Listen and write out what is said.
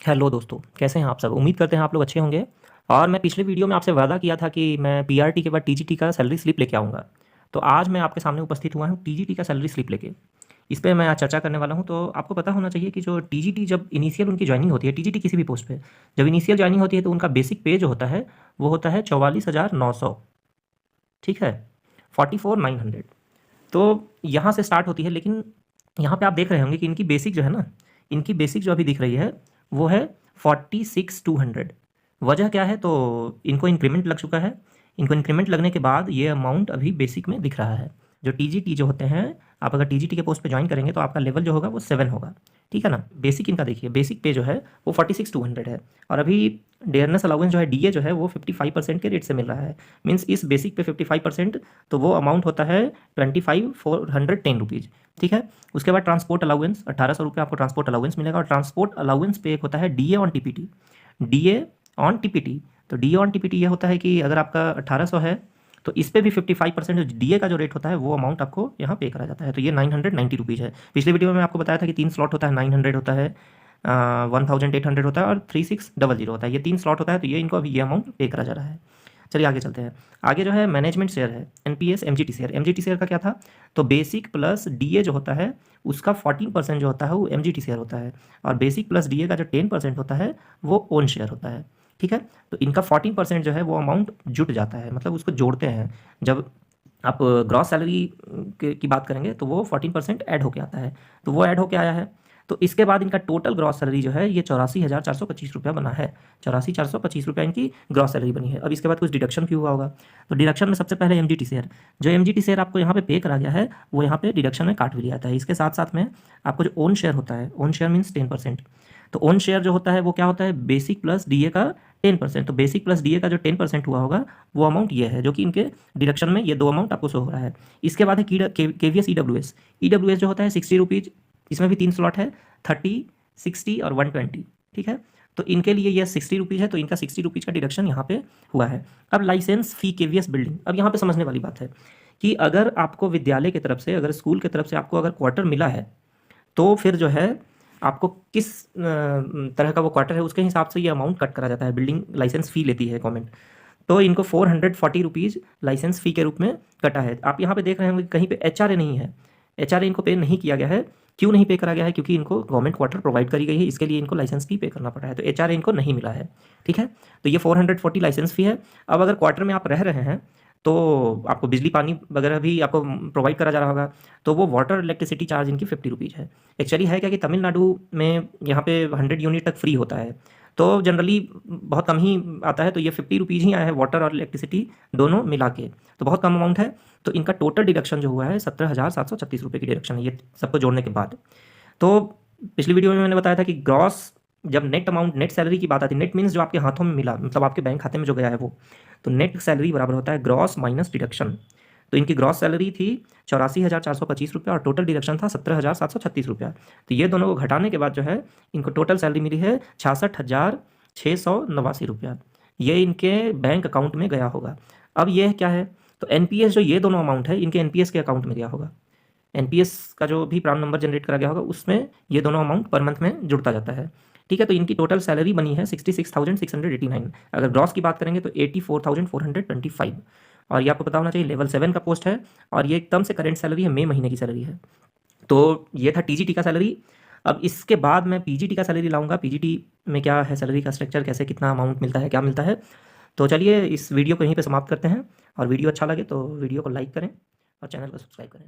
Hello दोस्तों, कैसे हैं आप सब। उम्मीद करते हैं आप लोग अच्छे होंगे। और मैं पिछले वीडियो में आपसे वादा किया था कि मैं पीआरटी के बाद टीजीटी का सैलरी स्लिप लेके आऊँगा। तो आज मैं आपके सामने उपस्थित हुआ हूँ टीजीटी का सैलरी स्लिप लेके। इस पे मैं आज चर्चा करने वाला हूँ। तो आपको पता होना चाहिए कि जो टीजीटी जब इनिशियल उनकी ज्वाइनिंग होती है, टीजीटी किसी भी पोस्ट पे जब इनिशियल ज्वाइनिंग होती है तो उनका बेसिक पे जो होता है वो होता है 44,900। ठीक है, 44,900। तो यहाँ से स्टार्ट होती है। लेकिन यहाँ पे आप देख रहे होंगे कि इनकी बेसिक जो है ना, इनकी बेसिक जो अभी दिख रही है वो है 46,200। वजह क्या है? तो इनको इंक्रीमेंट लग चुका है। इनको इंक्रीमेंट लगने के बाद ये अमाउंट अभी बेसिक में दिख रहा है। जो टीजीटी जो होते हैं, आप अगर टीजीटी के पोस्ट पे ज्वाइन करेंगे तो आपका लेवल जो होगा वो 7 होगा। ठीक है ना। बेसिक इनका देखिए, बेसिक पे जो है वो 46,200 है। और अभी डेयरनेस अलाउंस जो है, डीए जो है वो 55% के रेट से मिल रहा है। मीन्स इस बेसिक पे 55%, तो वो अमाउंट होता है 25,410 रुपीज़। ठीक है। उसके बाद ट्रांसपोर्ट अलाउंस 1,800 रुपये आपको ट्रांसपोर्ट अलाउंस मिलेगा। और ट्रांसपोर्ट अलाउंस पे एक होता है DA on TPT. DA on TPT, तो डीए ऑन टीपीटी ये होता है कि अगर आपका 1,800 है तो इस पे भी 55% जो डीए का जो रेट होता है वो अमाउंट आपको यहाँ पे करा जाता है। तो ये 990 रुपीज़ है। पिछले वीडियो में मैं आपको बताया था कि 3 स्लॉट होता है, 900 होता है, 1,800 होता है और 3,600 होता है। ये 3 स्लॉट होता है। तो ये इनको अभी ये अमाउंट पे करा जा रहा है। चलिए आगे चलते हैं। आगे जो है मैनेजमेंट शेयर है, NPS MGT share. MGT share का क्या था? तो बेसिक प्लस डीए जो होता है उसका 14% जो होता है वो एमजीटी शेयर होता है। और बेसिक प्लस डीए का जो 10% होता है वो ओन शेयर होता है। ठीक है। तो इनका 14% जो है वो अमाउंट जुट जाता है, मतलब उसको जोड़ते हैं। जब आप ग्रॉस सैलरी की बात करेंगे तो वो 14% ऐड होके आता है। तो वो ऐड होके आया है। तो इसके बाद इनका टोटल ग्रॉस सैलरी जो है ये 84,425 रुपया बना है। 84,425 रुपया इनकी ग्रॉस सैलरी बनी है। अब इसके बाद कुछ डिडक्शन भी हुआ होगा। तो डिडक्शन में सबसे पहले एमजीटी शेयर, जो एमजीटी शेयर आपको यहाँ पे करा गया है वो यहाँ पे डिडक्शन में काट भी लिया जाता है। इसके साथ साथ में आपको जो ओन शेयर होता है, ओन शेयर मीन्स 10%। तो ओन शेयर जो होता है वो क्या होता है? बेसिक प्लस डीए का 10%। तो बेसिक प्लस डीए का जो 10% हुआ होगा वो अमाउंट ये है, जो कि इनके डिडक्शन में ये दो अमाउंट आपको शो हो रहा है। इसके बाद है केवीएस ईडब्ल्यूएस। ईडब्ल्यूएस जो होता है 60 रुपीज़। इसमें भी 3 स्लॉट है, 30, 60 और 120। ठीक है। तो इनके लिए यह 60 रुपीज़ है, तो इनका 60 रुपीज़ का डिडक्शन यहाँ पे हुआ है। अब लाइसेंस फी केवीएस बिल्डिंग, अब यहाँ पे समझने वाली बात है कि अगर आपको विद्यालय की तरफ से, अगर स्कूल की तरफ से आपको अगर क्वार्टर मिला है तो फिर जो है आपको किस तरह का वो क्वार्टर है उसके हिसाब से ये अमाउंट कट करा जाता है। बिल्डिंग लाइसेंस फ़ी लेती है गवर्नमेंट। तो इनको 440 रुपीज़ लाइसेंस फ़ी के रूप में कटा है। आप यहाँ पे देख रहे होंगे कहीं पे एचआरए नहीं है। एचआरए इनको पे नहीं किया गया है। क्यों नहीं पे करा गया है? क्योंकि इनको गवर्नमेंट क्वार्टर प्रोवाइड करी गई है, इसके लिए इनको लाइसेंस फ़ी पे करना पड़ा है। तो एचआरए इनको नहीं मिला है। ठीक है। तो ये 440 लाइसेंस फ़ी है। अब अगर क्वार्टर में आप रह रहे हैं तो आपको बिजली पानी वगैरह भी आपको प्रोवाइड करा जा रहा होगा। तो वो वाटर इलेक्ट्रिसिटी चार्ज इनकी 50 रुपीज़ है। एक्चुअली है क्या कि तमिलनाडु में यहाँ पे 100 यूनिट तक फ्री होता है। तो जनरली बहुत कम ही आता है। तो ये 50 रुपीज़ ही आया है वाटर और इलेक्ट्रिसिटी दोनों मिला के। तो बहुत कम अमाउंट है। तो इनका टोटल डिडक्शन जो हुआ है 17,736 रुपये की डिडक्शन है ये सबको जोड़ने के बाद। तो पिछली वीडियो में मैंने बताया था कि ग्रॉस, जब नेट अमाउंट, नेट सैलरी की बात आती है, नेट मीन्स जो आपके हाथों में मिला, मतलब आपके बैंक खाते में जो गया है वो, तो नेट सैलरी बराबर होता है ग्रॉस माइनस डिडक्शन। तो इनकी ग्रॉस सैलरी थी 84,425 रुपया और टोटल डिडक्शन था 17,736 रुपया। तो ये दोनों को घटाने के बाद जो है इनको टोटल सैलरी मिली है 66,689 रुपया। ये इनके बैंक अकाउंट में गया होगा। अब ये क्या है? तो एनपीएस, जो ये दोनों अमाउंट है इनके एनपीएस के अकाउंट में गया होगा। एनपीएस का जो भी प्रान नंबर जनरेट करा गया होगा उसमें ये दोनों अमाउंट पर मंथ में जुड़ता जाता है। ठीक है। तो इनकी टोटल सैलरी बनी है 66,689। अगर ग्रॉस की बात करेंगे तो 84,425। और ये आपको पता होना चाहिए लेवल 7 का पोस्ट है। और ये एकदम से करेंट सैलरी है, मई महीने की सैलरी है। तो ये था टीजीटी का सैलरी। अब इसके बाद मैं पीजीटी का सैलरी लाऊंगा। पीजीटी में क्या है सैलरी का स्ट्रक्चर, कैसे कितना अमाउंट मिलता है, क्या मिलता है। तो चलिए इस वीडियो को यहीं पे समाप्त करते हैं। और वीडियो अच्छा लगे तो वीडियो को लाइक करें और चैनल को सब्सक्राइब करें।